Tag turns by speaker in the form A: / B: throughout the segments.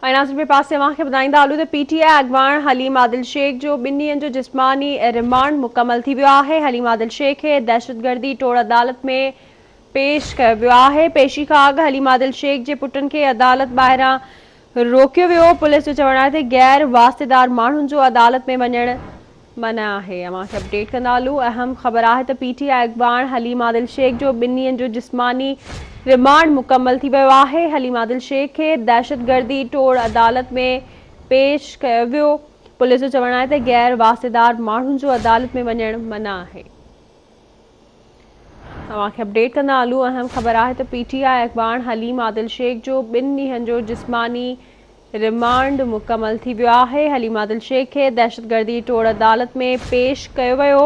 A: नाज़रीन पे पास से ॿुधाईंदा हलूं त पीटीआई अॻवान हलीम आदिल शेख जो 2 ॾींहंनि जो जिस्मानी रिमांड मुकमल थी वियो आहे। हलीम आदिल शेख खे दहशतगर्दी टोड़ अदालत में पेश कयो वियो आहे। पेशी खां अॻु हलीम आदिल शेख जे पुटनि खे अदालत ॿाहिरां रोकियो वियो। पुलिस जो चवणु आहे त गैर वास्तेदार माण्हुनि जो अदालत में वञणु मना आहे। अपडेट कंदा हलूं। अहम ख़बर आहे त पीटीआई अॻवान हलीम आदिल शेख जो 2 ॾींहंनि जो जिस्मानी रिमांड मुकम्मल थी वियो आहे। हलीम आदिल शेख खे दहशतगर्दी टोड़ अदालत में पेश कयो वियो। पुलिस जो चवणु आहे त गैर वास्तेदार माण्हुनि जो अदालत में वञणु मना आहे। अपडेट कंदा हलूं। अहम ख़बर आहे त पीटीआई अॻवान हलीम आदिल शेख जो 2 ॾींहंनि जो जिस्मानी रिमांड मुकम्मल थी वियो आहे। हलीम आदिल शेख खे दहशतगर्दी टोड़ अदालत में पेश कयो वियो।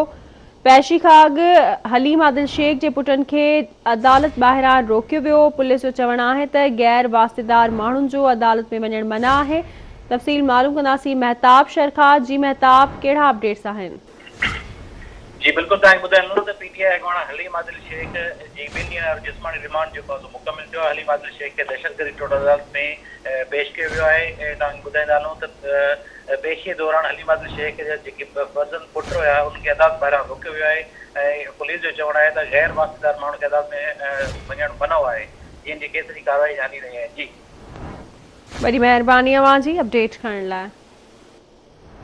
A: पेशी खां अॻु हलीम आदिल शेख जे पुटनि खे अदालत ॿाहिरां रोकियो वियो। पुलिस जो चवणु आहे त गैर वास्तेदार माण्हुनि जो अदालत में वञणु मना आहे। तफ़सील मालूम कंदासीं महताब शरखा। जी महताब, कहिड़ा अपडेट्स आहिनि?
B: जी बिल्कुल पीटीआई अॻवान हलीम आदिल शेख जी 2 ॾींहं जिस्मानी रिमांड जो मुकम्मल थियो। हलीम आदिल शेख खे दहशतगर्दी टोड़ अदालत में पेश कियो वियो आहे। ॿुधाईंदा हलूं त पेशीअ दौरान हलीम आदिल शेख जा जेके फर्ज़ंद पुट हुआ उनखे अदालत ॿाहिरां रोकियो वियो आहे। पुलिस जो चवणु आहे त गैर वास्तेदार माण्हुनि खे अदालत में वञणु मना आहे, जंहिंजी केतिरी कार्रवाई हली रही आहे। जी
A: वॾी महिरबानी अवां जी अपडेट करण लाइ।